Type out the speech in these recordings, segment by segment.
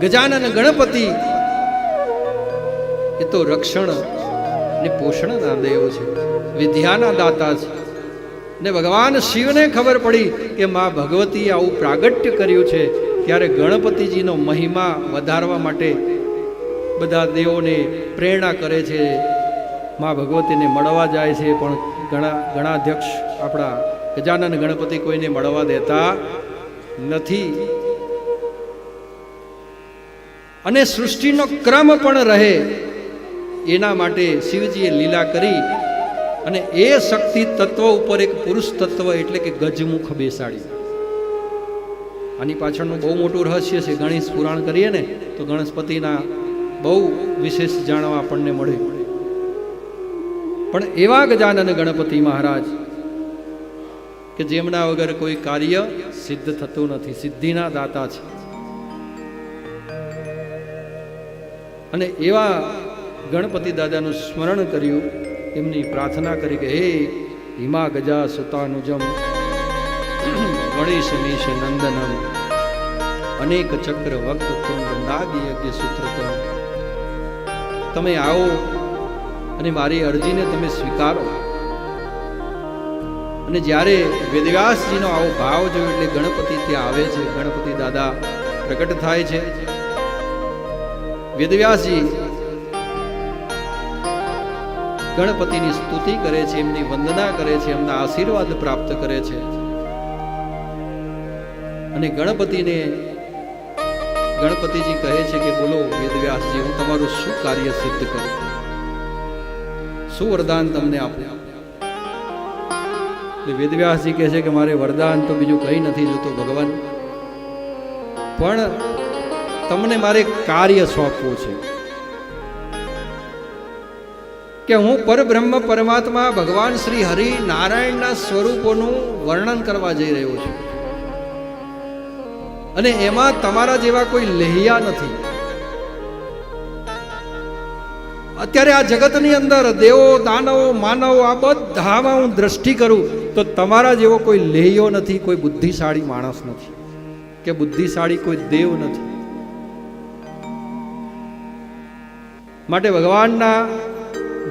ગજાનન ગણપતિ એ તો રક્ષણ ને પોષણના દેવ છે, વિદ્યાના દાતા છે. ને ભગવાન શિવને ખબર પડી કે માં ભગવતીએ આવું પ્રાગટ્ય કર્યું છે, ત્યારે ગણપતિજીનો મહિમા વધારવા માટે બધા દેવોને પ્રેરણા કરે છે, માં ભગવતીને મળવા જાય છે. પણ ગણાધ્યક્ષ આપણા ગજાનન ગણપતિ કોઈને મળવા દેતા નથી. અને સૃષ્ટિનો ક્રમ પણ રહે એના માટે શિવજીએ લીલા કરી અને એ શક્તિ તત્વ ઉપર એક પુરુષ તત્વ એટલે કે ગજમુખ બેસાડી. આની પાછળનું બહુ મોટું રહસ્ય છે. ગણેશ પુરાણ કરીએ ને તો ગણપતિના બહુ વિશેષ જાણવા આપણને મળે. પણ એવા ગજાનન ગણપતિ મહારાજ કે જેમના વગર કોઈ કાર્ય સિદ્ધ થતું નથી, સિદ્ધિના દાતા છે. અને એવા ગણપતિ દાદાનું સ્મરણ કર્યું, એમની પ્રાર્થના કરી કે હે હિમા ગજા સુતાનુજમ ગણેશ મેષ નંદનમ અનેક ચક્ર વક્ત તુંડ નાગ યજ્ઞ સૂત્રતમ. તમે આવો અને મારી અરજીને તમે સ્વીકારો. અને જ્યારે વેદવ્યાસજીનો આવો ભાવ જોયો એટલે ગણપતિ ત્યાં આવે છે, ગણપતિ દાદા પ્રગટ થાય છે. વેદવ્યાસજી ગણપતિની સ્તુતિ કરે છે, એમની વંદના કરે છે, એમના આશીર્વાદ પ્રાપ્ત કરે છે. અને ગણપતિજી કહે છે કે બોલો વેદવ્યાસજી, હું તમારું શું કાર્ય સિદ્ધ કરું, શું વરદાન તમને આપું? એટલે વેદવ્યાસજી કહે છે કે મારે વરદાન તો બીજું કંઈ નથી જોતું ભગવાન, પણ તમને મારે કાર્ય સોંપવું છે કે હું પરબ્રહ્મ પરમાત્મા ભગવાન શ્રી હરિ નારાયણના સ્વરૂપોનું વર્ણન કરવા જઈ રહ્યો છું. અને એમાં તમારા જેવા કોઈ લેહિયા નથી. અત્યારે આ જગતની અંદર દેવો દાનવો માનવો આ બધામાં હું દ્રષ્ટિ કરું તો તમારા જેવો કોઈ લેહિયો નથી, કોઈ બુદ્ધિશાળી માણસ નથી કે બુદ્ધિશાળી કોઈ દેવ નથી. માટે ભગવાનના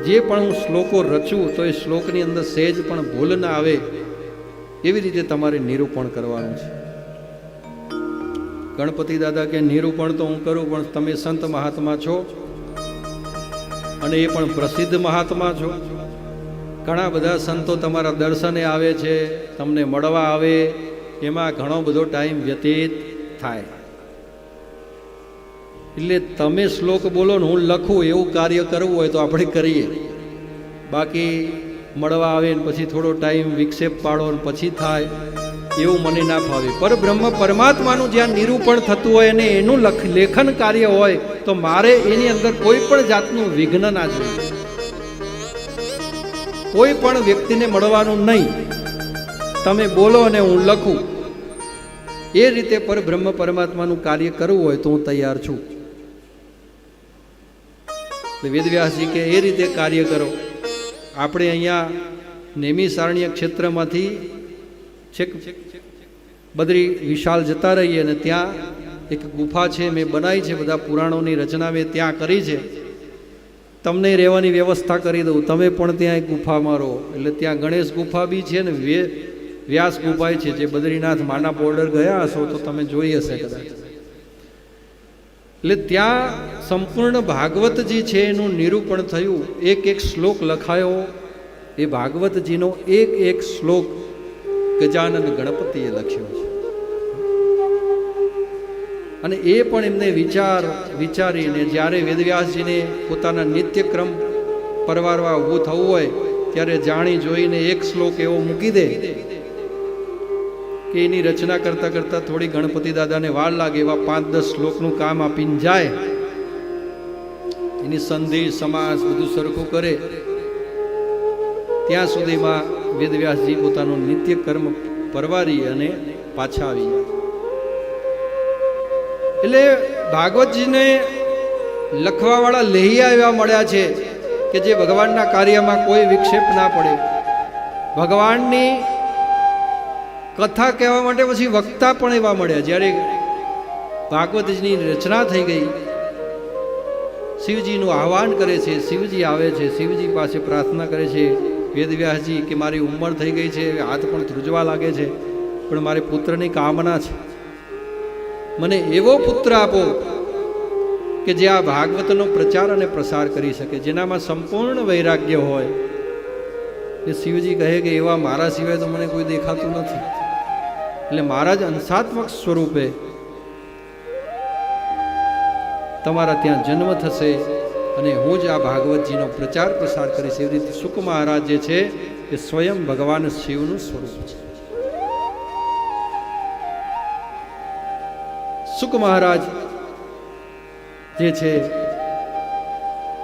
જે પણ હું શ્લોકો રચું તો એ શ્લોકની અંદર સહેજ પણ ભૂલ ના આવે એવી રીતે તમારે નિરૂપણ કરવાનું છે. ગણપતિ દાદા કે નિરૂપણ તો હું કરું, પણ તમે સંત મહાત્મા છો અને એ પણ પ્રસિદ્ધ મહાત્મા છો. ઘણા બધા સંતો તમારા દર્શને આવે છે, તમને મળવા આવે, એમાં ઘણો બધો ટાઈમ વ્યતીત થાય. એટલે તમે શ્લોક બોલો ને હું લખું એવું કાર્ય કરવું હોય તો આપણે કરીએ. બાકી મળવા આવે ને પછી થોડો ટાઈમ વિક્ષેપ પાડો ને પછી થાય એવું મને ના ફાવે. પરબ્રહ્મ પરમાત્માનું જ્યાં નિરૂપણ થતું હોય અને એનું લેખન કાર્ય હોય તો મારે એની અંદર કોઈ પણ જાતનું વિઘ્ન ના જોઈએ. કોઈ પણ વ્યક્તિને મળવાનું નહીં, તમે બોલો અને હું લખું. એ રીતે પરબ્રહ્મ પરમાત્માનું કાર્ય કરવું હોય તો હું તૈયાર છું. વેદવ્યાસજી કે એ રીતે કાર્ય કરો. આપણે અહીંયા નેમિસારણ્ય ક્ષેત્રમાંથી છેક બદ્રી વિશાલ જતા રહીએ અને ત્યાં એક ગુફા છે, મેં બનાવી છે, બધા પુરાણોની રચના મેં ત્યાં કરી છે. તમને રહેવાની વ્યવસ્થા કરી દઉં, તમે પણ ત્યાં એક ગુફામાં રહો. એટલે ત્યાં ગણેશ ગુફા બી છે ને વ્યાસ ગુફા છે, જે બદ્રીનાથ માના બોર્ડર ગયા હશો તો તમે જોઈ હશે કદાચ. એટલે ત્યાં સંપૂર્ણ ભાગવતજી છે એનું નિરૂપણ થયું. એક એક શ્લોક લખાયો. એ ભાગવતજીનો એક એક શ્લોક ગજાનન ગણપતિએ લખ્યો છે. અને એ પણ એમને વિચારીને જ્યારે વેદવ્યાસજીને પોતાના નિત્યક્રમ પરવારવા ઊભું થવું હોય ત્યારે જાણી જોઈને એક શ્લોક એવો મૂકી દે કે એની રચના કરતા કરતા થોડી ગણપતિ દાદાને વાર લાગે એવા 5-10 શ્લોકનું કામ આપીને જાય. એની સંધિ સમાસ બધું સરખું કરે ત્યાં સુધીમાં વેદવ્યાસજી પોતાનું નિત્ય કર્મ પરવારી અને પાછા આવી ગયા. એટલે ભાગવતજીને લખવાવાળા લેહિયા એવા મળ્યા છે કે જે ભગવાનના કાર્યમાં કોઈ વિક્ષેપ ના પડે. ભગવાનની કથા કહેવા માટે પછી વક્તા પણ એવા મળ્યા. જ્યારે ભાગવતજીની રચના થઈ ગઈ. શિવજીનું આહવાન કરે છે, શિવજી આવે છે, શિવજી પાસે પ્રાર્થના કરે છે. વેદવ્યાસજી કે મારી ઉંમર થઈ ગઈ છે, હાથ પણ ધ્રુજવા લાગે છે, પણ મારે પુત્રની કામના છે. મને એવો પુત્ર આપો કે જે આ ભાગવતનો પ્રચાર અને પ્રસાર કરી શકે, જેનામાં સંપૂર્ણ વૈરાગ્ય હોય. એ શિવજી કહે કે એવા મારા સિવાય તો મને કોઈ દેખાતું નથી. એટલે મારા જ અંશાત્મક સ્વરૂપે તમારા ત્યાં જન્મ થશે અને હું જ આ ભાગવતજીનો પ્રચાર પ્રસાર કરીશ. એવી રીતે શુક મહારાજ જે છે એ સ્વયં ભગવાન શિવનું સ્વરૂપ છે. શુક મહારાજ જે છે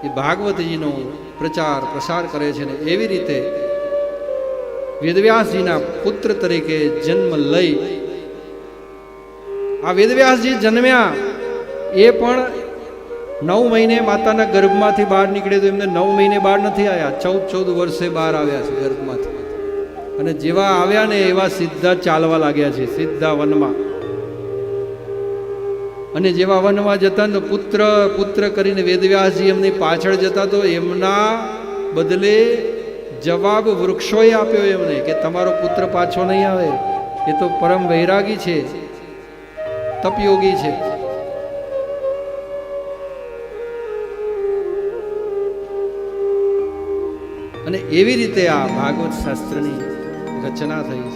એ ભાગવતજીનો પ્રચાર પ્રસાર કરે છે ને એવી રીતે વેદવ્યાસજીના પુત્ર તરીકે જન્મ લઈ આ વેદવ્યાસજી જન્મ્યા એ પણ 9 મહિને માતાના ગર્ભમાંથી બહાર નીકળે તો એમને 9 મહિને બહાર નથી આવ્યા, 14 વર્ષે બહાર આવ્યા છે ગર્ભમાંથી. અને જેવા આવ્યા ને એવા સીધા ચાલવા લાગ્યા છે, સીધા વનમાં. અને જેવા વનમાં જતા તો પુત્ર પુત્ર કરીને વેદવ્યાસજી એમની પાછળ જતા તો એમના બદલે જવાબ વૃક્ષોએ આપ્યો એમને કે તમારો પુત્ર પાછો નહીં આવે, એ તો પરમ વૈરાગી છે, તપયોગી છે. અને એવી રીતે આ ભાગવત શાસ્ત્રની રચના થઈ છે.